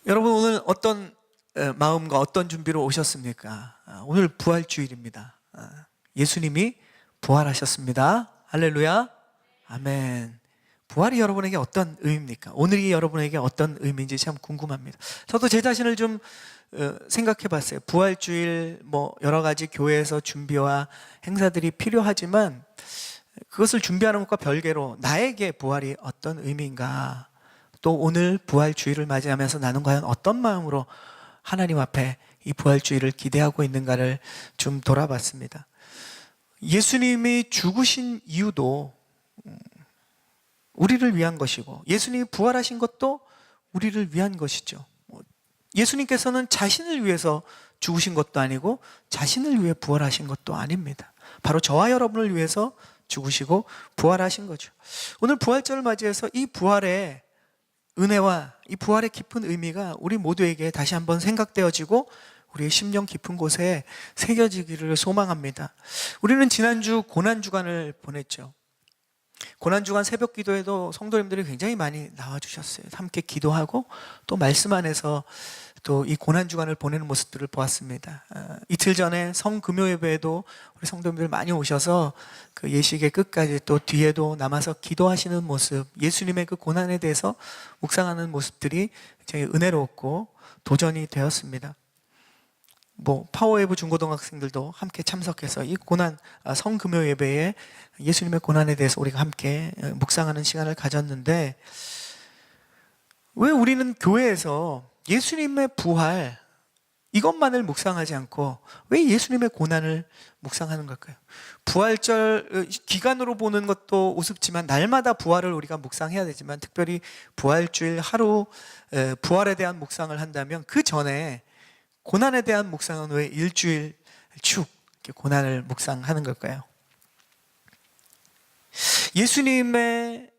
여러분 오늘 어떤 마음과 어떤 준비로 오셨습니까? 오늘 부활주일입니다. 예수님이 부활하셨습니다. 할렐루야. 아멘. 부활이 여러분에게 어떤 의미입니까? 오늘이 여러분에게 어떤 의미인지 참 궁금합니다. 저도 제 자신을 좀 생각해 봤어요. 부활주일 여러 가지 교회에서 준비와 행사들이 필요하지만 그것을 준비하는 것과 별개로 나에게 부활이 어떤 의미인가, 또 오늘 부활주일을 맞이하면서 나는 과연 어떤 마음으로 하나님 앞에 이 부활주일을 기대하고 있는가를 좀 돌아봤습니다. 예수님이 죽으신 이유도 우리를 위한 것이고, 예수님이 부활하신 것도 우리를 위한 것이죠. 예수님께서는 자신을 위해서 죽으신 것도 아니고 자신을 위해 부활하신 것도 아닙니다. 바로 저와 여러분을 위해서 죽으시고 부활하신 거죠. 오늘 부활절을 맞이해서 이 부활의 은혜와 이 부활의 깊은 의미가 우리 모두에게 다시 한번 생각되어지고 우리의 심령 깊은 곳에 새겨지기를 소망합니다. 우리는 지난주 고난주간을 보냈죠. 고난주간 새벽 기도에도 성도님들이 굉장히 많이 나와주셨어요. 함께 기도하고 또 말씀 안에서 또 이 고난주간을 보내는 모습들을 보았습니다. 이틀 전에 성금요 예배에도 우리 성도님들 많이 오셔서 그 예식의 끝까지 또 뒤에도 남아서 기도하시는 모습, 예수님의 그 고난에 대해서 묵상하는 모습들이 굉장히 은혜롭고 도전이 되었습니다. 파워웨이브 중고등학생들도 함께 참석해서 이 성금요 예배에 예수님의 고난에 대해서 우리가 함께 묵상하는 시간을 가졌는데, 왜 우리는 교회에서 예수님의 부활 이것만을 묵상하지 않고 왜 예수님의 고난을 묵상하는 걸까요? 부활절 기간으로 보는 것도 우습지만 날마다 부활을 우리가 묵상해야 되지만, 특별히 부활주일 하루 부활에 대한 묵상을 한다면 그 전에 고난에 대한 묵상은 왜 일주일 쭉 이렇게 고난을 묵상하는 걸까요? 예수님의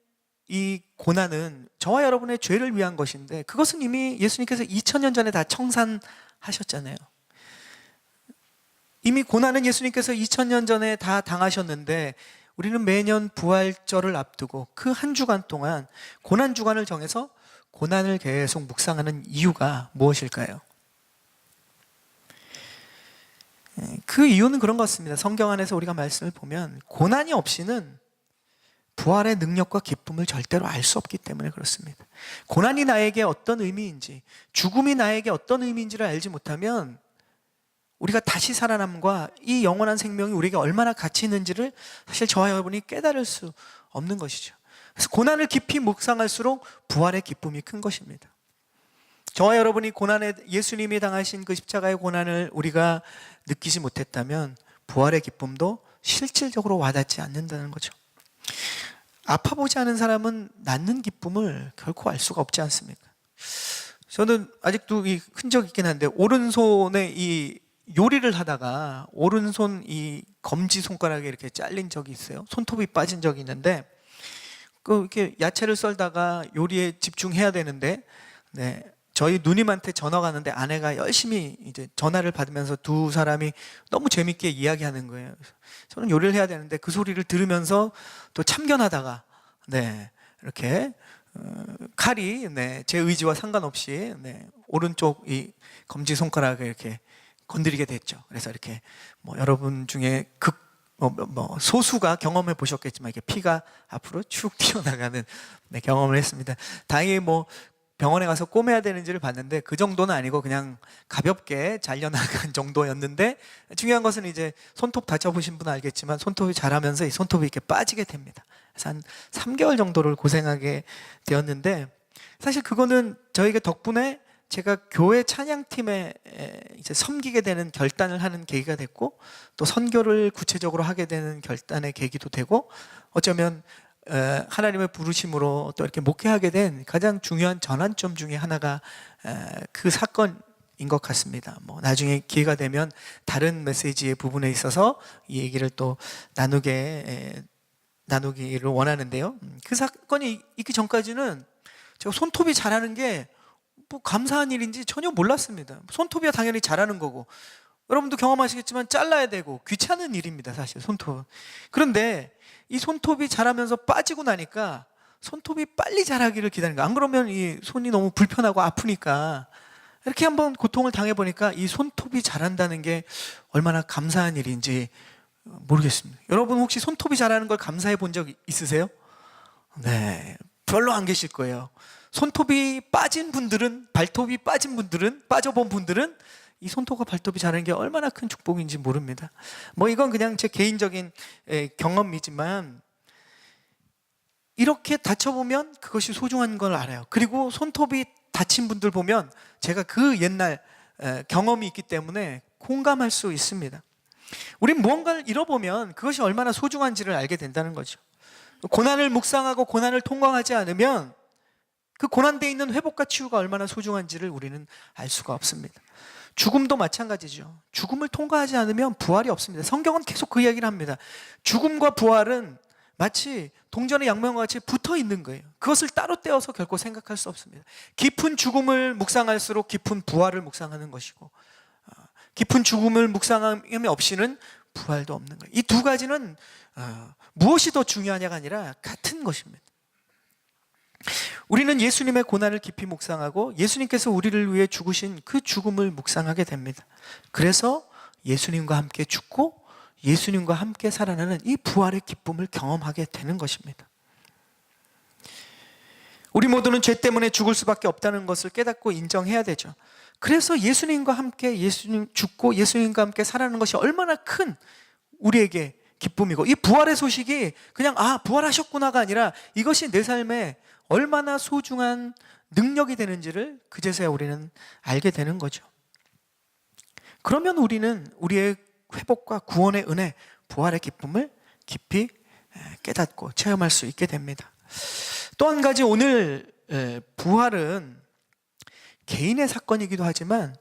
이 고난은 저와 여러분의 죄를 위한 것인데, 그것은 이미 예수님께서 2000년 전에 다 청산하셨잖아요. 이미 고난은 예수님께서 2000년 전에 다 당하셨는데, 우리는 매년 부활절을 앞두고 그 한 주간 동안 고난주간을 정해서 고난을 계속 묵상하는 이유가 무엇일까요? 그 이유는 그런 것 같습니다. 성경 안에서 우리가 말씀을 보면 고난이 없이는 부활의 능력과 기쁨을 절대로 알 수 없기 때문에 그렇습니다. 고난이 나에게 어떤 의미인지, 죽음이 나에게 어떤 의미인지를 알지 못하면 우리가 다시 살아남과 이 영원한 생명이 우리에게 얼마나 가치 있는지를 사실 저와 여러분이 깨달을 수 없는 것이죠. 그래서 고난을 깊이 묵상할수록 부활의 기쁨이 큰 것입니다. 저와 여러분이 예수님이 당하신 그 십자가의 고난을 우리가 느끼지 못했다면 부활의 기쁨도 실질적으로 와닿지 않는다는 거죠. 아파보지 않은 사람은 낫는 기쁨을 결코 알 수가 없지 않습니까? 저는 아직도 이 흔적 있긴 한데, 오른손에 이 요리를 하다가 오른손 이 검지 손가락에 이렇게 잘린 적이 있어요. 손톱이 빠진 적이 있는데, 이렇게 야채를 썰다가 요리에 집중해야 되는데, 저희 누님한테 전화가 왔는데 아내가 열심히 이제 전화를 받으면서 두 사람이 너무 재밌게 이야기하는 거예요. 저는 요리를 해야 되는데 그 소리를 들으면서 또 참견하다가 이렇게 칼이 제 의지와 상관없이 오른쪽 이 검지 손가락을 이렇게 건드리게 됐죠. 그래서 이렇게 여러분 중에 소수가 경험해 보셨겠지만 이렇게 피가 앞으로 쭉 튀어나가는 경험을 했습니다. 다행히 병원에 가서 꼬매야 되는지를 봤는데 그 정도는 아니고 그냥 가볍게 잘려나간 정도였는데, 중요한 것은 이제 손톱 다쳐보신 분은 알겠지만 손톱이 자라면서 이 손톱이 이렇게 빠지게 됩니다. 그래서 한 3개월 정도를 고생하게 되었는데, 사실 그거는 저에게 덕분에 제가 교회 찬양팀에 이제 섬기게 되는 결단을 하는 계기가 됐고, 또 선교를 구체적으로 하게 되는 결단의 계기도 되고, 어쩌면 하나님의 부르심으로 또 이렇게 목회하게 된 가장 중요한 전환점 중에 하나가 그 사건인 것 같습니다. 나중에 기회가 되면 다른 메시지의 부분에 있어서 이 얘기를 또 나누기를 원하는데요. 그 사건이 있기 전까지는 제가 손톱이 자라는 게 감사한 일인지 전혀 몰랐습니다. 손톱이야 당연히 자라는 거고, 여러분도 경험하시겠지만 잘라야 되고 귀찮은 일입니다, 사실 손톱은. 그런데 이 손톱이 자라면서 빠지고 나니까 손톱이 빨리 자라기를 기다리는 거예요. 안 그러면 이 손이 너무 불편하고 아프니까. 이렇게 한번 고통을 당해보니까 이 손톱이 자란다는 게 얼마나 감사한 일인지 모르겠습니다. 여러분 혹시 손톱이 자라는 걸 감사해 본 적 있으세요? 네, 별로 안 계실 거예요. 손톱이 빠진 분들은, 발톱이 빠진 분들은, 빠져본 분들은 이 손톱과 발톱이 자라는 게 얼마나 큰 축복인지 모릅니다. 뭐 이건 그냥 제 개인적인 경험이지만 이렇게 다쳐보면 그것이 소중한 걸 알아요. 그리고 손톱이 다친 분들 보면 제가 그 옛날 경험이 있기 때문에 공감할 수 있습니다. 우린 무언가를 잃어보면 그것이 얼마나 소중한지를 알게 된다는 거죠. 고난을 묵상하고 고난을 통과하지 않으면 그 고난되어 있는 회복과 치유가 얼마나 소중한지를 우리는 알 수가 없습니다. 죽음도 마찬가지죠. 죽음을 통과하지 않으면 부활이 없습니다. 성경은 계속 그 이야기를 합니다. 죽음과 부활은 마치 동전의 양면과 같이 붙어 있는 거예요. 그것을 따로 떼어서 결코 생각할 수 없습니다. 깊은 죽음을 묵상할수록 깊은 부활을 묵상하는 것이고, 깊은 죽음을 묵상함이 없이는 부활도 없는 거예요. 이 두 가지는 무엇이 더 중요하냐가 아니라 같은 것입니다. 우리는 예수님의 고난을 깊이 묵상하고 예수님께서 우리를 위해 죽으신 그 죽음을 묵상하게 됩니다. 그래서 예수님과 함께 죽고 예수님과 함께 살아나는 이 부활의 기쁨을 경험하게 되는 것입니다. 우리 모두는 죄 때문에 죽을 수밖에 없다는 것을 깨닫고 인정해야 되죠. 그래서 예수님과 함께 죽고 예수님과 함께 살아가는 것이 얼마나 큰 우리에게 기쁨이고, 이 부활의 소식이 그냥 부활하셨구나가 아니라 이것이 내 삶에 얼마나 소중한 능력이 되는지를 그제서야 우리는 알게 되는 거죠. 그러면 우리는 우리의 회복과 구원의 은혜, 부활의 기쁨을 깊이 깨닫고 체험할 수 있게 됩니다. 또 한 가지, 오늘 부활은 개인의 사건이기도 하지만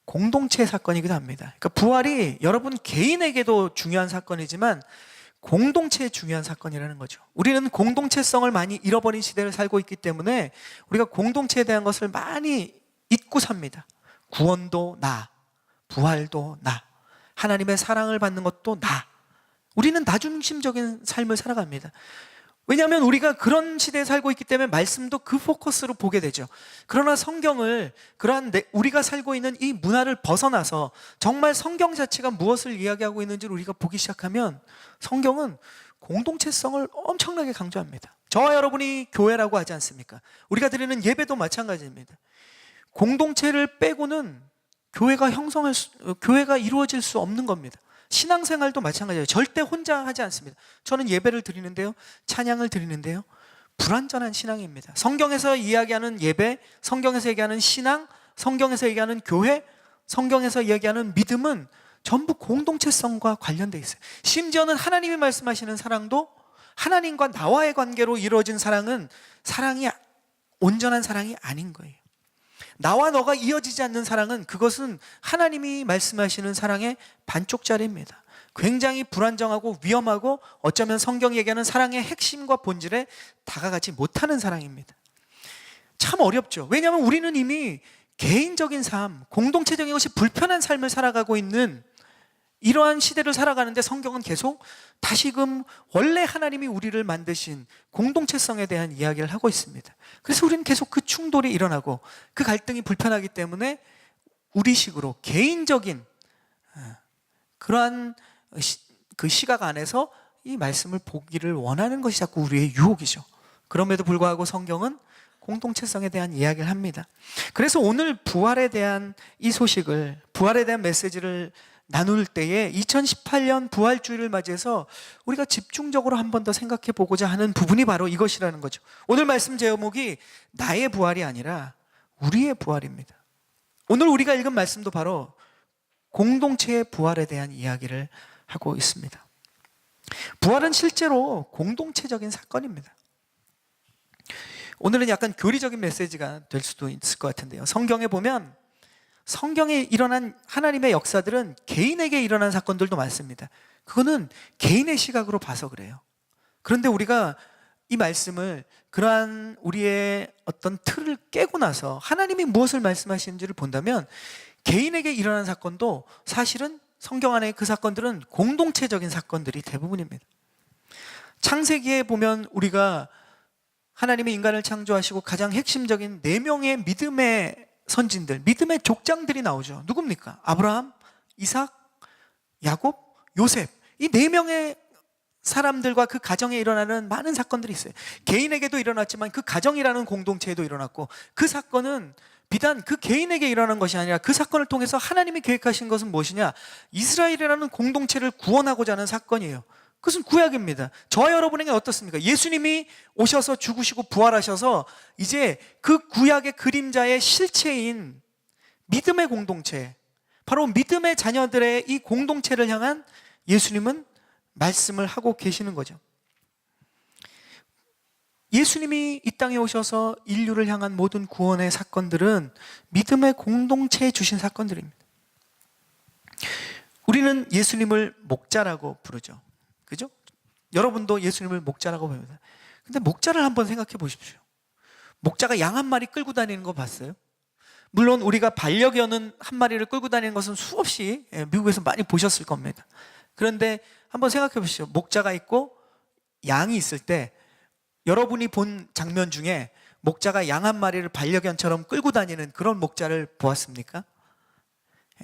공동체의 사건이기도 합니다. 그러니까 부활이 여러분 개인에게도 중요한 사건이지만 공동체의 중요한 사건이라는 거죠. 우리는 공동체성을 많이 잃어버린 시대를 살고 있기 때문에 우리가 공동체에 대한 것을 많이 잊고 삽니다. 구원도 나, 부활도 나, 하나님의 사랑을 받는 것도 나. 우리는 나중심적인 삶을 살아갑니다. 왜냐하면 우리가 그런 시대에 살고 있기 때문에 말씀도 그 포커스로 보게 되죠. 그러나 성경을 우리가 살고 있는 이 문화를 벗어나서 정말 성경 자체가 무엇을 이야기하고 있는지를 우리가 보기 시작하면 성경은 공동체성을 엄청나게 강조합니다. 저와 여러분이 교회라고 하지 않습니까? 우리가 드리는 예배도 마찬가지입니다. 공동체를 빼고는 교회가 이루어질 수 없는 겁니다. 신앙생활도 마찬가지예요. 절대 혼자 하지 않습니다. 저는 예배를 드리는데요, 찬양을 드리는데요, 불완전한 신앙입니다. 성경에서 이야기하는 예배, 성경에서 얘기하는 신앙, 성경에서 얘기하는 교회, 성경에서 이야기하는 믿음은 전부 공동체성과 관련되어 있어요. 심지어는 하나님이 말씀하시는 사랑도 하나님과 나와의 관계로 이루어진 사랑이 온전한 사랑이 아닌 거예요. 나와 너가 이어지지 않는 사랑은, 그것은 하나님이 말씀하시는 사랑의 반쪽짜리입니다. 굉장히 불안정하고 위험하고 어쩌면 성경이 얘기하는 사랑의 핵심과 본질에 다가가지 못하는 사랑입니다. 참 어렵죠. 왜냐하면 우리는 이미 개인적인 삶, 공동체적인 것이 불편한 삶을 살아가고 있는 이러한 시대를 살아가는데 성경은 계속 다시금 원래 하나님이 우리를 만드신 공동체성에 대한 이야기를 하고 있습니다. 그래서 우리는 계속 그 충돌이 일어나고 그 갈등이 불편하기 때문에 우리식으로 개인적인 그러한 그 시각 안에서 이 말씀을 보기를 원하는 것이 자꾸 우리의 유혹이죠. 그럼에도 불구하고 성경은 공동체성에 대한 이야기를 합니다. 그래서 오늘 부활에 대한 이 소식을, 부활에 대한 메시지를 나눌 때에 2018년 부활주의를 맞이해서 우리가 집중적으로 한 번 더 생각해 보고자 하는 부분이 바로 이것이라는 거죠. 오늘 말씀 제목이 나의 부활이 아니라 우리의 부활입니다. 오늘 우리가 읽은 말씀도 바로 공동체의 부활에 대한 이야기를 하고 있습니다. 부활은 실제로 공동체적인 사건입니다. 오늘은 약간 교리적인 메시지가 될 수도 있을 것 같은데요. 성경에 보면 성경에 일어난 하나님의 역사들은 개인에게 일어난 사건들도 많습니다. 그거는 개인의 시각으로 봐서 그래요. 그런데 우리가 이 말씀을, 그러한 우리의 어떤 틀을 깨고 나서 하나님이 무엇을 말씀하시는지를 본다면 개인에게 일어난 사건도 사실은 성경 안에 그 사건들은 공동체적인 사건들이 대부분입니다. 창세기에 보면 우리가 하나님이 인간을 창조하시고 가장 핵심적인 4명의 믿음의 선진들, 믿음의 족장들이 나오죠. 누굽니까? 아브라함, 이삭, 야곱, 요셉. 이 4명의 사람들과 그 가정에 일어나는 많은 사건들이 있어요. 개인에게도 일어났지만 그 가정이라는 공동체에도 일어났고, 그 사건은 비단 그 개인에게 일어난 것이 아니라 그 사건을 통해서 하나님이 계획하신 것은 무엇이냐? 이스라엘이라는 공동체를 구원하고자 하는 사건이에요. 그것은 구약입니다. 저와 여러분에게 어떻습니까? 예수님이 오셔서 죽으시고 부활하셔서 이제 그 구약의 그림자의 실체인 믿음의 공동체, 바로 믿음의 자녀들의 이 공동체를 향한 예수님은 말씀을 하고 계시는 거죠. 예수님이 이 땅에 오셔서 인류를 향한 모든 구원의 사건들은 믿음의 공동체에 주신 사건들입니다. 우리는 예수님을 목자라고 부르죠. 그죠? 여러분도 예수님을 목자라고 부릅니다. 근데 목자를 한번 생각해 보십시오. 목자가 양 한 마리 끌고 다니는 거 봤어요? 물론 우리가 반려견은 한 마리를 끌고 다니는 것은 수없이 미국에서 많이 보셨을 겁니다. 그런데 한번 생각해 보시죠. 목자가 있고 양이 있을 때 여러분이 본 장면 중에 목자가 양 한 마리를 반려견처럼 끌고 다니는 그런 목자를 보았습니까?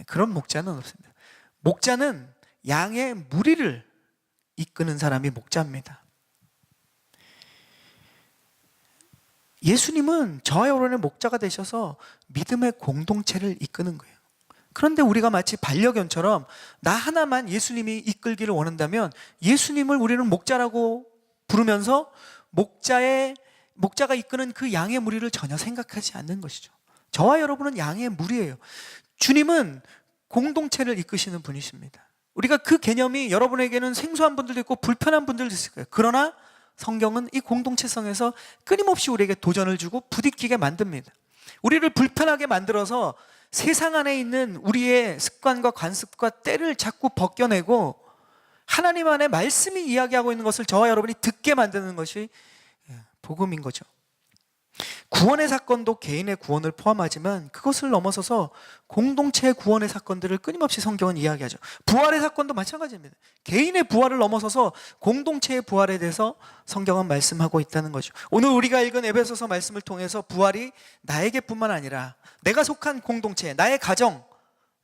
그런 목자는 없습니다. 목자는 양의 무리를 이끄는 사람이 목자입니다. 예수님은 저와 여러분의 목자가 되셔서 믿음의 공동체를 이끄는 거예요. 그런데 우리가 마치 반려견처럼 나 하나만 예수님이 이끌기를 원한다면 예수님을 우리는 목자라고 부르면서 목자가 이끄는 그 양의 무리를 전혀 생각하지 않는 것이죠. 저와 여러분은 양의 무리예요. 주님은 공동체를 이끄시는 분이십니다. 우리가 그 개념이 여러분에게는 생소한 분들도 있고 불편한 분들도 있을 거예요. 그러나 성경은 이 공동체성에서 끊임없이 우리에게 도전을 주고 부딪히게 만듭니다. 우리를 불편하게 만들어서 세상 안에 있는 우리의 습관과 관습과 때를 자꾸 벗겨내고 하나님 안에 말씀이 이야기하고 있는 것을 저와 여러분이 듣게 만드는 것이 복음인 거죠. 구원의 사건도 개인의 구원을 포함하지만 그것을 넘어서서 공동체의 구원의 사건들을 끊임없이 성경은 이야기하죠. 부활의 사건도 마찬가지입니다. 개인의 부활을 넘어서서 공동체의 부활에 대해서 성경은 말씀하고 있다는 거죠. 오늘 우리가 읽은 에베소서 말씀을 통해서 부활이 나에게뿐만 아니라 내가 속한 공동체, 나의 가정,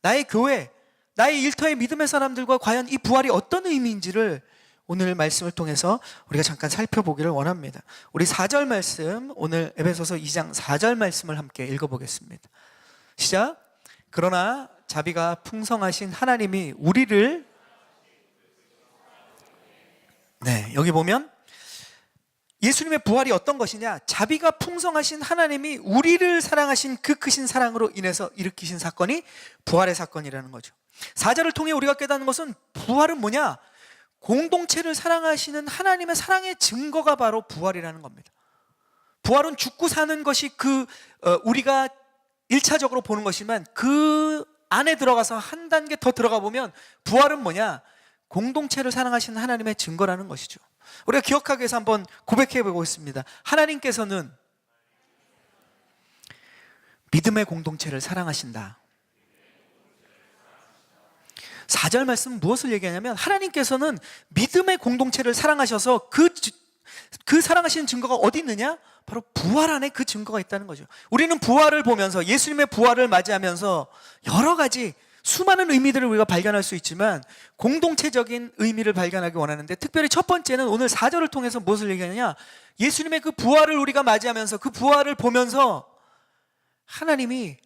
나의 교회, 나의 일터의 믿음의 사람들과 과연 이 부활이 어떤 의미인지를 오늘 말씀을 통해서 우리가 잠깐 살펴보기를 원합니다. 우리 4절 말씀, 오늘 에베소서 2장 4절 말씀을 함께 읽어보겠습니다. 시작. 그러나 자비가 풍성하신 하나님이 우리를, 여기 보면 예수님의 부활이 어떤 것이냐? 자비가 풍성하신 하나님이 우리를 사랑하신 그 크신 사랑으로 인해서 일으키신 사건이 부활의 사건이라는 거죠. 4절을 통해 우리가 깨닫는 것은 부활은 뭐냐? 공동체를 사랑하시는 하나님의 사랑의 증거가 바로 부활이라는 겁니다. 부활은 죽고 사는 것이 우리가 1차적으로 보는 것이지만 그 안에 들어가서 한 단계 더 들어가 보면 부활은 뭐냐? 공동체를 사랑하시는 하나님의 증거라는 것이죠. 우리가 기억하기 위해서 한번 고백해 보겠습니다. 하나님께서는 믿음의 공동체를 사랑하신다. 4절 말씀은 무엇을 얘기하냐면 하나님께서는 믿음의 공동체를 사랑하셔서 그 사랑하시는 증거가 어디 있느냐? 바로 부활 안에 그 증거가 있다는 거죠. 우리는 부활을 보면서 예수님의 부활을 맞이하면서 여러 가지 수많은 의미들을 우리가 발견할 수 있지만 공동체적인 의미를 발견하기 원하는데 특별히 첫 번째는 오늘 4절을 통해서 무엇을 얘기하느냐? 예수님의 그 부활을 우리가 맞이하면서 그 부활을 보면서 하나님이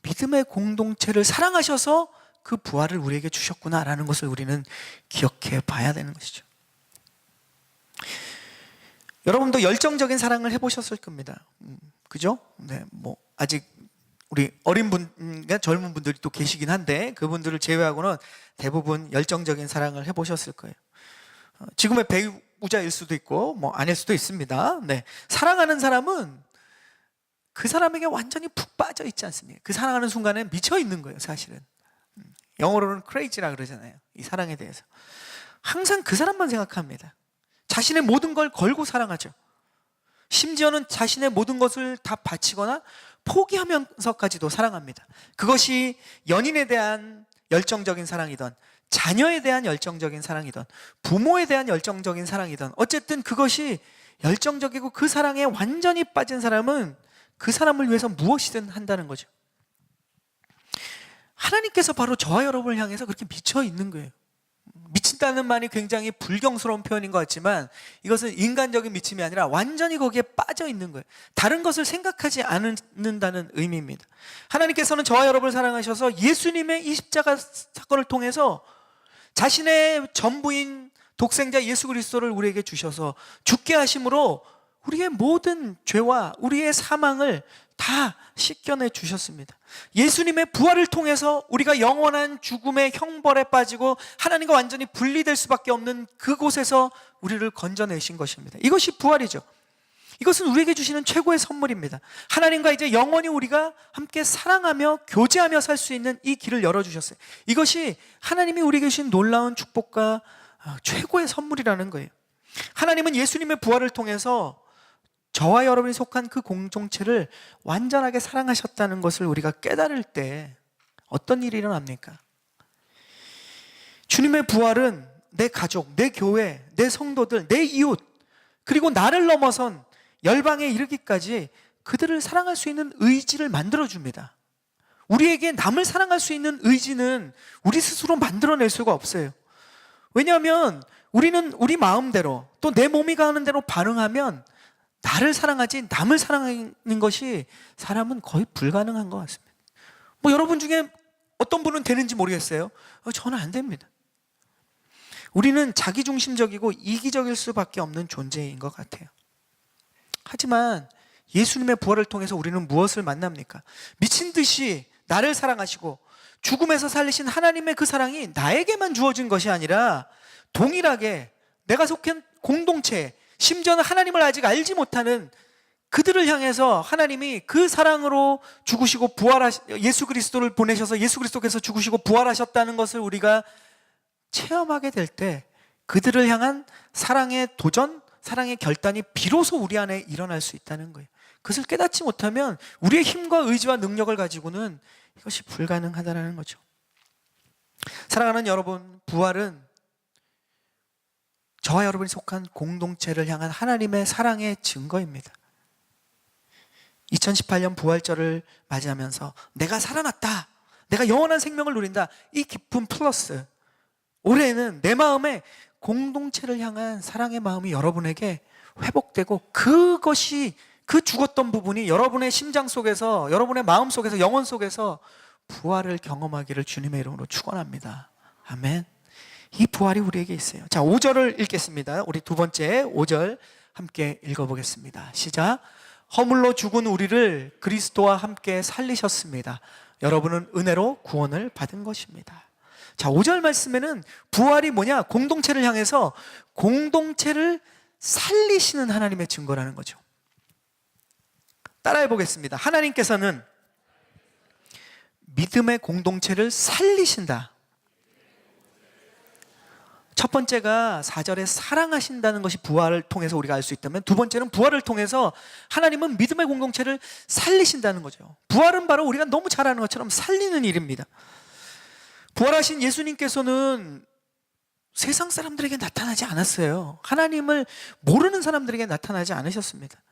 믿음의 공동체를 사랑하셔서 그 부활을 우리에게 주셨구나라는 것을 우리는 기억해 봐야 되는 것이죠. 여러분도 열정적인 사랑을 해보셨을 겁니다. 그죠? 아직 우리 어린 분과 젊은 분들이 또 계시긴 한데 그분들을 제외하고는 대부분 열정적인 사랑을 해보셨을 거예요. 지금의 배우자일 수도 있고 아닐 수도 있습니다. 사랑하는 사람은 그 사람에게 완전히 푹 빠져 있지 않습니까? 그 사랑하는 순간에 미쳐 있는 거예요, 사실은. 영어로는 crazy라 그러잖아요. 이 사랑에 대해서 항상 그 사람만 생각합니다. 자신의 모든 걸 걸고 사랑하죠. 심지어는 자신의 모든 것을 다 바치거나 포기하면서까지도 사랑합니다. 그것이 연인에 대한 열정적인 사랑이든 자녀에 대한 열정적인 사랑이든 부모에 대한 열정적인 사랑이든 어쨌든 그것이 열정적이고 그 사랑에 완전히 빠진 사람은 그 사람을 위해서 무엇이든 한다는 거죠. 하나님께서 바로 저와 여러분을 향해서 그렇게 미쳐 있는 거예요. 미친다는 말이 굉장히 불경스러운 표현인 것 같지만 이것은 인간적인 미침이 아니라 완전히 거기에 빠져 있는 거예요. 다른 것을 생각하지 않는다는 의미입니다. 하나님께서는 저와 여러분을 사랑하셔서 예수님의 이 십자가 사건을 통해서 자신의 전부인 독생자 예수 그리스도를 우리에게 주셔서 죽게 하심으로 우리의 모든 죄와 우리의 사망을 다 씻겨내 주셨습니다. 예수님의 부활을 통해서 우리가 영원한 죽음의 형벌에 빠지고 하나님과 완전히 분리될 수밖에 없는 그곳에서 우리를 건져내신 것입니다. 이것이 부활이죠. 이것은 우리에게 주시는 최고의 선물입니다. 하나님과 이제 영원히 우리가 함께 사랑하며 교제하며 살 수 있는 이 길을 열어주셨어요. 이것이 하나님이 우리에게 주신 놀라운 축복과 최고의 선물이라는 거예요. 하나님은 예수님의 부활을 통해서 저와 여러분이 속한 그 공동체를 완전하게 사랑하셨다는 것을 우리가 깨달을 때 어떤 일이 일어납니까? 주님의 부활은 내 가족, 내 교회, 내 성도들, 내 이웃, 그리고 나를 넘어선 열방에 이르기까지 그들을 사랑할 수 있는 의지를 만들어줍니다. 우리에게 남을 사랑할 수 있는 의지는 우리 스스로 만들어낼 수가 없어요. 왜냐하면 우리는 우리 마음대로 또 내 몸이 가는 대로 반응하면 나를 사랑하지 남을 사랑하는 것이 사람은 거의 불가능한 것 같습니다. 뭐 여러분 중에 어떤 분은 되는지 모르겠어요. 저는 안 됩니다. 우리는 자기중심적이고 이기적일 수밖에 없는 존재인 것 같아요. 하지만 예수님의 부활을 통해서 우리는 무엇을 만납니까? 미친 듯이 나를 사랑하시고 죽음에서 살리신 하나님의 그 사랑이 나에게만 주어진 것이 아니라 동일하게 내가 속한 공동체, 심지어는 하나님을 아직 알지 못하는 그들을 향해서 하나님이 그 사랑으로 죽으시고 예수 그리스도를 보내셔서 예수 그리스도께서 죽으시고 부활하셨다는 것을 우리가 체험하게 될 때 그들을 향한 사랑의 도전, 사랑의 결단이 비로소 우리 안에 일어날 수 있다는 거예요. 그것을 깨닫지 못하면 우리의 힘과 의지와 능력을 가지고는 이것이 불가능하다는 거죠. 사랑하는 여러분, 부활은 저와 여러분이 속한 공동체를 향한 하나님의 사랑의 증거입니다. 2018년 부활절을 맞이하면서 내가 살아났다, 내가 영원한 생명을 누린다, 이 기쁨 플러스 올해는 내 마음에 공동체를 향한 사랑의 마음이 여러분에게 회복되고 그것이 그 죽었던 부분이 여러분의 심장 속에서, 여러분의 마음 속에서, 영혼 속에서 부활을 경험하기를 주님의 이름으로 축원합니다. 아멘. 이 부활이 우리에게 있어요. 자, 5절을 읽겠습니다. 우리 두 번째 5절 함께 읽어보겠습니다. 시작. 허물로 죽은 우리를 그리스도와 함께 살리셨습니다. 여러분은 은혜로 구원을 받은 것입니다. 자, 5절 말씀에는 부활이 뭐냐? 공동체를 향해서 공동체를 살리시는 하나님의 증거라는 거죠. 따라해 보겠습니다. 하나님께서는 믿음의 공동체를 살리신다. 첫 번째가 4절에 사랑하신다는 것이 부활을 통해서 우리가 알 수 있다면, 두 번째는 부활을 통해서 하나님은 믿음의 공동체를 살리신다는 거죠. 부활은 바로 우리가 너무 잘 아는 것처럼 살리는 일입니다. 부활하신 예수님께서는 세상 사람들에게 나타나지 않았어요. 하나님을 모르는 사람들에게 나타나지 않으셨습니다.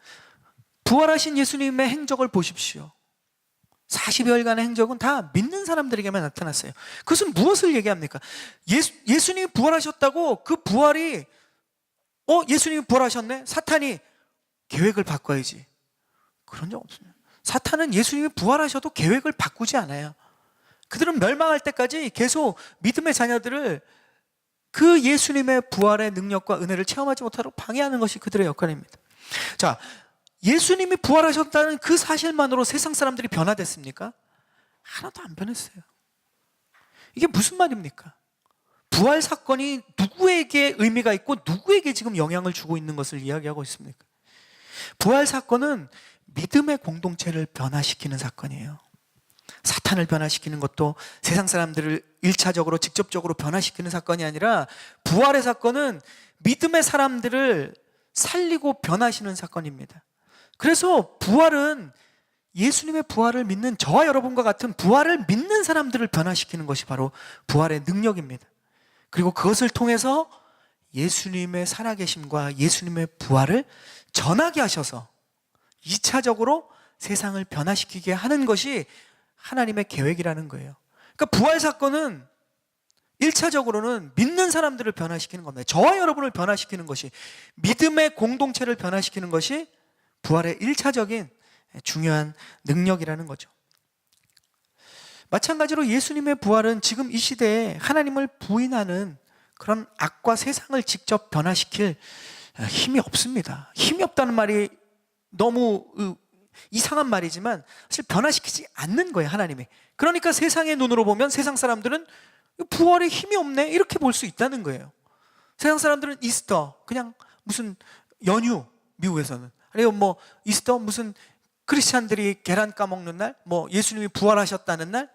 부활하신 예수님의 행적을 보십시오. 40여일간의 행적은 다 믿는 사람들에게만 나타났어요. 그것은 무엇을 얘기합니까? 예수님이 부활하셨다고 그 부활이 예수님이 부활하셨네? 사탄이 계획을 바꿔야지. 그런 적 없어요. 사탄은 예수님이 부활하셔도 계획을 바꾸지 않아요. 그들은 멸망할 때까지 계속 믿음의 자녀들을 그 예수님의 부활의 능력과 은혜를 체험하지 못하도록 방해하는 것이 그들의 역할입니다. 자, 예수님이 부활하셨다는 그 사실만으로 세상 사람들이 변화됐습니까? 하나도 안 변했어요. 이게 무슨 말입니까? 부활 사건이 누구에게 의미가 있고 누구에게 지금 영향을 주고 있는 것을 이야기하고 있습니까? 부활 사건은 믿음의 공동체를 변화시키는 사건이에요. 사탄을 변화시키는 것도 세상 사람들을 1차적으로 직접적으로 변화시키는 사건이 아니라 부활의 사건은 믿음의 사람들을 살리고 변화시키는 사건입니다. 그래서 부활은 예수님의 부활을 믿는 저와 여러분과 같은 부활을 믿는 사람들을 변화시키는 것이 바로 부활의 능력입니다. 그리고 그것을 통해서 예수님의 살아계심과 예수님의 부활을 전하게 하셔서 2차적으로 세상을 변화시키게 하는 것이 하나님의 계획이라는 거예요. 그러니까 부활 사건은 1차적으로는 믿는 사람들을 변화시키는 겁니다. 저와 여러분을 변화시키는 것이, 믿음의 공동체를 변화시키는 것이 부활의 1차적인 중요한 능력이라는 거죠. 마찬가지로 예수님의 부활은 지금 이 시대에 하나님을 부인하는 그런 악과 세상을 직접 변화시킬 힘이 없습니다. 힘이 없다는 말이 너무 이상한 말이지만 사실 변화시키지 않는 거예요, 하나님이. 그러니까 세상의 눈으로 보면 세상 사람들은 부활에 힘이 없네, 이렇게 볼 수 있다는 거예요. 세상 사람들은 이스터 그냥 무슨 연휴, 미국에서는, 아니면 뭐 이스터 무슨 크리스찬들이 계란 까먹는 날, 뭐 예수님이 부활하셨다는 날,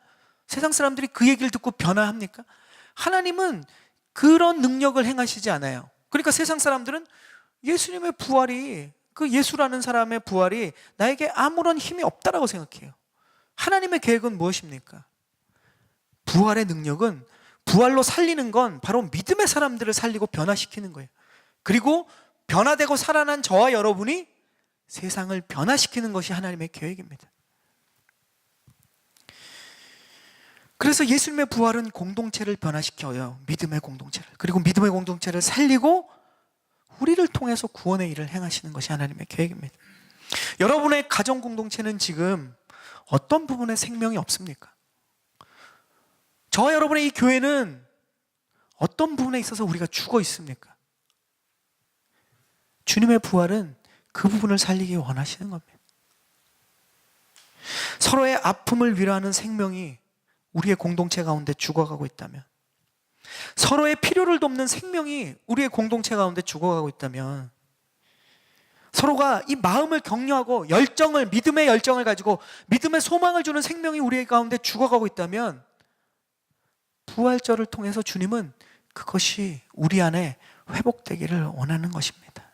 세상 사람들이 그 얘기를 듣고 변화합니까? 하나님은 그런 능력을 행하시지 않아요. 그러니까 세상 사람들은 예수님의 부활이, 그 예수라는 사람의 부활이 나에게 아무런 힘이 없다라고 생각해요. 하나님의 계획은 무엇입니까? 부활의 능력은, 부활로 살리는 건 바로 믿음의 사람들을 살리고 변화시키는 거예요. 그리고 변화되고 살아난 저와 여러분이 세상을 변화시키는 것이 하나님의 계획입니다. 그래서 예수님의 부활은 공동체를 변화시켜요. 믿음의 공동체를. 그리고 믿음의 공동체를 살리고 우리를 통해서 구원의 일을 행하시는 것이 하나님의 계획입니다. 여러분의 가정 공동체는 지금 어떤 부분에 생명이 없습니까? 저와 여러분의 이 교회는 어떤 부분에 있어서 우리가 죽어 있습니까? 주님의 부활은 그 부분을 살리기 원하시는 겁니다. 서로의 아픔을 위로하는 생명이 우리의 공동체 가운데 죽어가고 있다면, 서로의 필요를 돕는 생명이 우리의 공동체 가운데 죽어가고 있다면, 서로가 이 마음을 격려하고 열정을, 믿음의 열정을 가지고 믿음의 소망을 주는 생명이 우리 가운데 죽어가고 있다면, 부활절을 통해서 주님은 그것이 우리 안에 회복되기를 원하는 것입니다.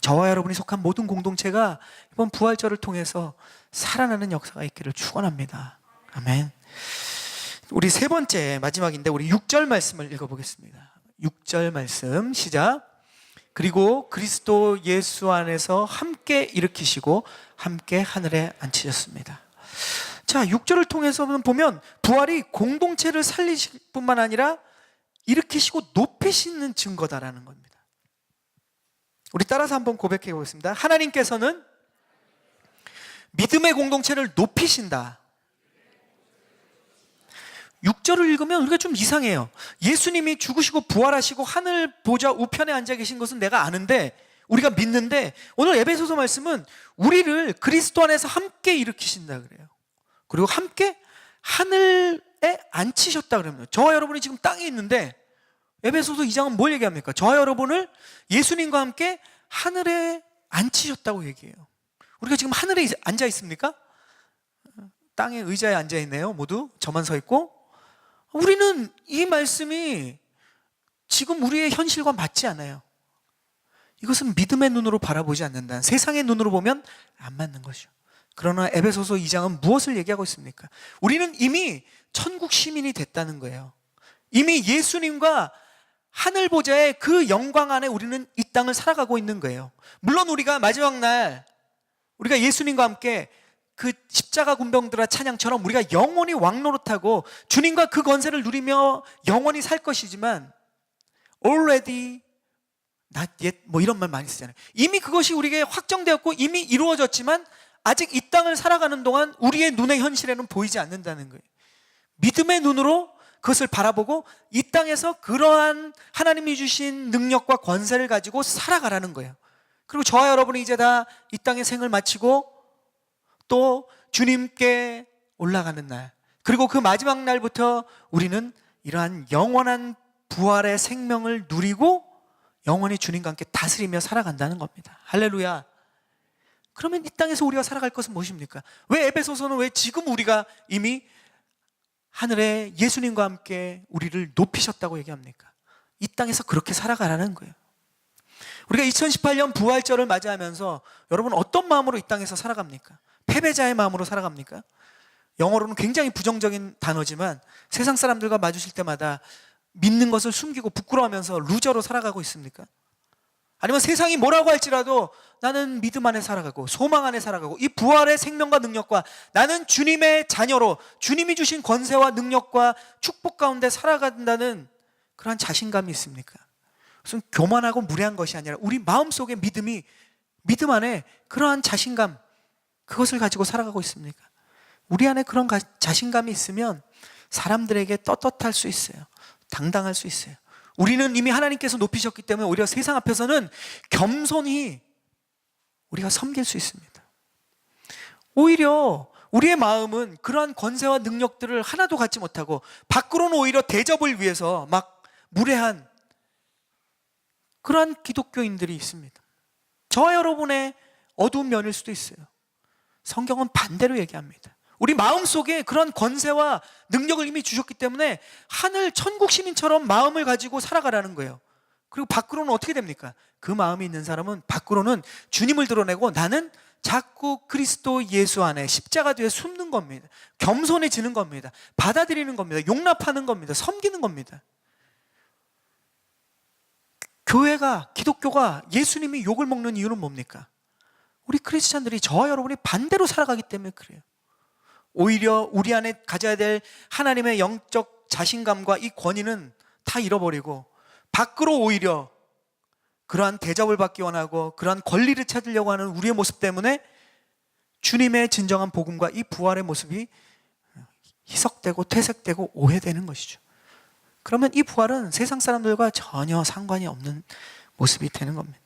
저와 여러분이 속한 모든 공동체가 이번 부활절을 통해서 살아나는 역사가 있기를 축원합니다. 아멘. 우리 세 번째, 마지막인데 우리 6절 말씀을 읽어보겠습니다. 6절 말씀 시작. 그리고 그리스도 예수 안에서 함께 일으키시고 함께 하늘에 앉히셨습니다. 자, 6절을 통해서 보면 부활이 공동체를 살리실 뿐만 아니라 일으키시고 높이시는 증거다라는 겁니다. 우리 따라서 한번 고백해 보겠습니다. 하나님께서는 믿음의 공동체를 높이신다. 6절을 읽으면 우리가 좀 이상해요. 예수님이 죽으시고 부활하시고 하늘 보좌 우편에 앉아 계신 것은 내가 아는데, 우리가 믿는데, 오늘 에베소서 말씀은 우리를 그리스도 안에서 함께 일으키신다 그래요. 그리고 함께 하늘에 앉히셨다 그러면, 저와 여러분이 지금 땅에 있는데 에베소서 2장은 뭘 얘기합니까? 저와 여러분을 예수님과 함께 하늘에 앉히셨다고 얘기해요. 우리가 지금 하늘에 앉아 있습니까? 땅에 의자에 앉아 있네요. 모두 저만 서 있고. 우리는 이 말씀이 지금 우리의 현실과 맞지 않아요. 이것은 믿음의 눈으로 바라보지 않는다. 세상의 눈으로 보면 안 맞는 것이죠. 그러나 에베소서 2장은 무엇을 얘기하고 있습니까? 우리는 이미 천국 시민이 됐다는 거예요. 이미 예수님과 하늘 보좌의 그 영광 안에 우리는 이 땅을 살아가고 있는 거예요. 물론 우리가 마지막 날 우리가 예수님과 함께 그 십자가 군병들의 찬양처럼 우리가 영원히 왕노릇하고 주님과 그 권세를 누리며 영원히 살 것이지만, already not yet, 뭐 이런 말 많이 쓰잖아요. 이미 그것이 우리에게 확정되었고 이미 이루어졌지만 아직 이 땅을 살아가는 동안 우리의 눈의 현실에는 보이지 않는다는 거예요. 믿음의 눈으로 그것을 바라보고 이 땅에서 그러한 하나님이 주신 능력과 권세를 가지고 살아가라는 거예요. 그리고 저와 여러분이 이제 다 이 땅의 생을 마치고 또 주님께 올라가는 날, 그리고 그 마지막 날부터 우리는 이러한 영원한 부활의 생명을 누리고 영원히 주님과 함께 다스리며 살아간다는 겁니다. 할렐루야. 그러면 이 땅에서 우리가 살아갈 것은 무엇입니까? 왜 에베소서는 왜 지금 우리가 이미 하늘에 예수님과 함께 우리를 높이셨다고 얘기합니까? 이 땅에서 그렇게 살아가라는 거예요. 우리가 2018년 부활절을 맞이하면서 여러분 어떤 마음으로 이 땅에서 살아갑니까? 패배자의 마음으로 살아갑니까? 영어로는 굉장히 부정적인 단어지만 세상 사람들과 마주칠 때마다 믿는 것을 숨기고 부끄러워하면서 루저로 살아가고 있습니까? 아니면 세상이 뭐라고 할지라도 나는 믿음 안에 살아가고 소망 안에 살아가고 이 부활의 생명과 능력과 나는 주님의 자녀로 주님이 주신 권세와 능력과 축복 가운데 살아간다는 그러한 자신감이 있습니까? 무슨 교만하고 무례한 것이 아니라 우리 마음속의 믿음 안에 그러한 자신감, 그것을 가지고 살아가고 있습니까? 우리 안에 그런 자신감이 있으면 사람들에게 떳떳할 수 있어요. 당당할 수 있어요. 우리는 이미 하나님께서 높이셨기 때문에 오히려 세상 앞에서는 겸손히 우리가 섬길 수 있습니다. 오히려 우리의 마음은 그러한 권세와 능력들을 하나도 갖지 못하고 밖으로는 오히려 대접을 위해서 막 무례한 그러한 기독교인들이 있습니다. 저와 여러분의 어두운 면일 수도 있어요. 성경은 반대로 얘기합니다. 우리 마음속에 그런 권세와 능력을 이미 주셨기 때문에 하늘 천국 시민처럼 마음을 가지고 살아가라는 거예요. 그리고 밖으로는 어떻게 됩니까? 그 마음이 있는 사람은 밖으로는 주님을 드러내고 나는 자꾸 그리스도 예수 안에 십자가 뒤에 숨는 겁니다. 겸손해지는 겁니다. 받아들이는 겁니다. 용납하는 겁니다. 섬기는 겁니다. 교회가, 기독교가 예수님이 욕을 먹는 이유는 뭡니까? 우리 크리스찬들이 저와 여러분이 반대로 살아가기 때문에 그래요. 오히려 우리 안에 가져야 될 하나님의 영적 자신감과 이 권위는 다 잃어버리고 밖으로 오히려 그러한 대접을 받기 원하고 그러한 권리를 찾으려고 하는 우리의 모습 때문에 주님의 진정한 복음과 이 부활의 모습이 희석되고 퇴색되고 오해되는 것이죠. 그러면 이 부활은 세상 사람들과 전혀 상관이 없는 모습이 되는 겁니다.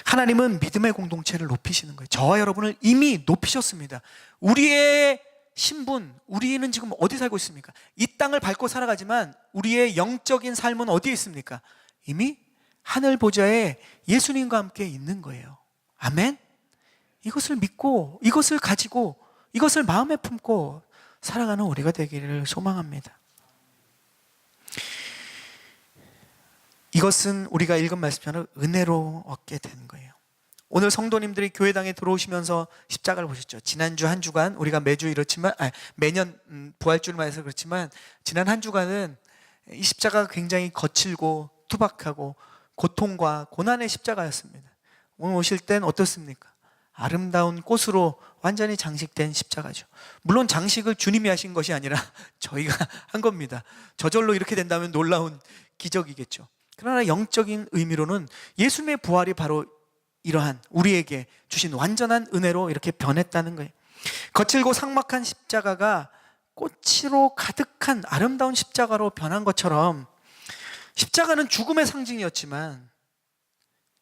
하나님은 믿음의 공동체를 높이시는 거예요. 저와 여러분을 이미 높이셨습니다. 우리의 신분, 우리는 지금 어디 살고 있습니까? 이 땅을 밟고 살아가지만 우리의 영적인 삶은 어디에 있습니까? 이미 하늘 보좌에 예수님과 함께 있는 거예요. 아멘? 이것을 믿고 이것을 가지고 이것을 마음에 품고 살아가는 우리가 되기를 소망합니다. 이것은 우리가 읽은 말씀처럼 은혜로 얻게 되는 거예요. 오늘 성도님들이 교회당에 들어오시면서 십자가를 보셨죠. 지난주 한 주간 우리가 매주 이렇지만 매년 부활주일만 해서 그렇지만 지난 한 주간은 이 십자가가 굉장히 거칠고 투박하고 고통과 고난의 십자가였습니다. 오늘 오실 땐 어떻습니까? 아름다운 꽃으로 완전히 장식된 십자가죠. 물론 장식을 주님이 하신 것이 아니라 저희가 한 겁니다. 저절로 이렇게 된다면 놀라운 기적이겠죠. 그러나 영적인 의미로는 예수님의 부활이 바로 이러한 우리에게 주신 완전한 은혜로 이렇게 변했다는 거예요. 거칠고 삭막한 십자가가 꽃으로 가득한 아름다운 십자가로 변한 것처럼 십자가는 죽음의 상징이었지만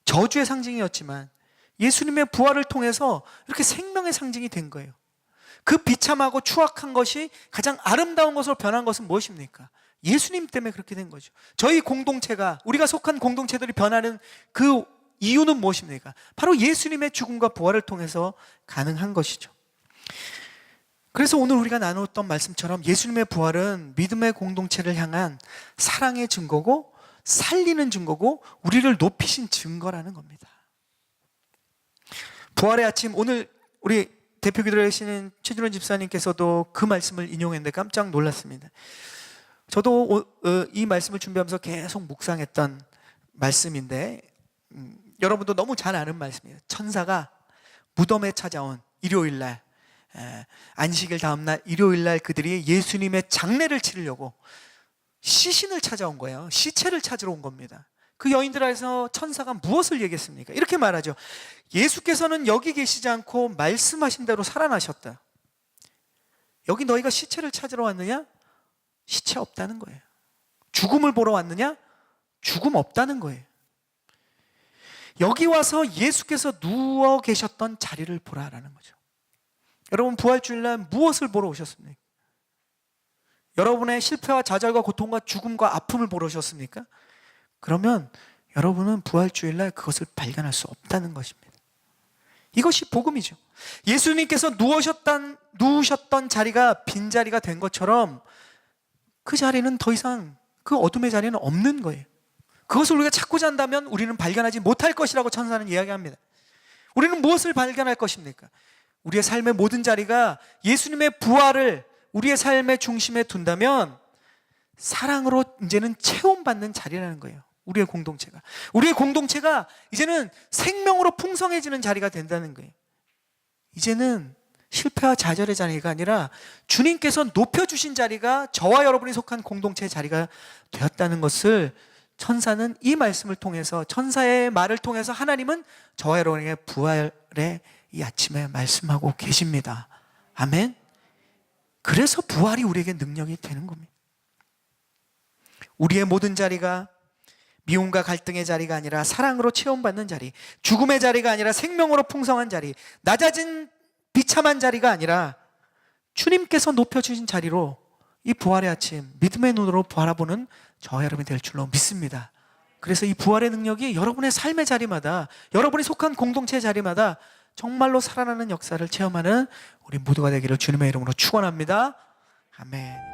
저주의 상징이었지만 예수님의 부활을 통해서 이렇게 생명의 상징이 된 거예요. 그 비참하고 추악한 것이 가장 아름다운 것으로 변한 것은 무엇입니까? 예수님 때문에 그렇게 된 거죠. 저희 공동체가, 우리가 속한 공동체들이 변하는 그 이유는 무엇입니까? 바로 예수님의 죽음과 부활을 통해서 가능한 것이죠. 그래서 오늘 우리가 나누었던 말씀처럼 예수님의 부활은 믿음의 공동체를 향한 사랑의 증거고 살리는 증거고 우리를 높이신 증거라는 겁니다. 부활의 아침, 오늘 우리 대표기도를 하시는 최준원 집사님께서도 그 말씀을 인용했는데 깜짝 놀랐습니다. 저도 이 말씀을 준비하면서 계속 묵상했던 말씀인데 여러분도 너무 잘 아는 말씀이에요. 천사가 무덤에 찾아온 일요일날, 안식일 다음날 일요일날 그들이 예수님의 장례를 치르려고 시신을 찾아온 거예요. 시체를 찾으러 온 겁니다. 그 여인들에서 천사가 무엇을 얘기했습니까? 이렇게 말하죠. 예수께서는 여기 계시지 않고 말씀하신 대로 살아나셨다. 여기 너희가 시체를 찾으러 왔느냐? 시체 없다는 거예요. 죽음을 보러 왔느냐? 죽음 없다는 거예요. 여기 와서 예수께서 누워 계셨던 자리를 보라라는 거죠. 여러분 부활주일날 무엇을 보러 오셨습니까? 여러분의 실패와 좌절과 고통과 죽음과 아픔을 보러 오셨습니까? 그러면 여러분은 부활주일날 그것을 발견할 수 없다는 것입니다. 이것이 복음이죠. 예수님께서 누우셨던 자리가 빈자리가 된 것처럼 그 자리는 더 이상 그 어둠의 자리는 없는 거예요. 그것을 우리가 찾고자 한다면 우리는 발견하지 못할 것이라고 천사는 이야기합니다. 우리는 무엇을 발견할 것입니까? 우리의 삶의 모든 자리가 예수님의 부활을 우리의 삶의 중심에 둔다면 사랑으로 이제는 체험받는 자리라는 거예요. 우리의 공동체가 이제는 생명으로 풍성해지는 자리가 된다는 거예요. 이제는 실패와 좌절의 자리가 아니라 주님께서 높여주신 자리가 저와 여러분이 속한 공동체의 자리가 되었다는 것을 천사는 이 말씀을 통해서, 천사의 말을 통해서 하나님은 저와 여러분에게 부활의 이 아침에 말씀하고 계십니다. 아멘. 그래서 부활이 우리에게 능력이 되는 겁니다. 우리의 모든 자리가 미움과 갈등의 자리가 아니라 사랑으로 체험받는 자리, 죽음의 자리가 아니라 생명으로 풍성한 자리, 낮아진 비참한 자리가 아니라 주님께서 높여주신 자리로 이 부활의 아침, 믿음의 눈으로 바라보는 저와 여러분이 될 줄로 믿습니다. 그래서 이 부활의 능력이 여러분의 삶의 자리마다, 여러분이 속한 공동체의 자리마다 정말로 살아나는 역사를 체험하는 우리 모두가 되기를 주님의 이름으로 축원합니다. 아멘.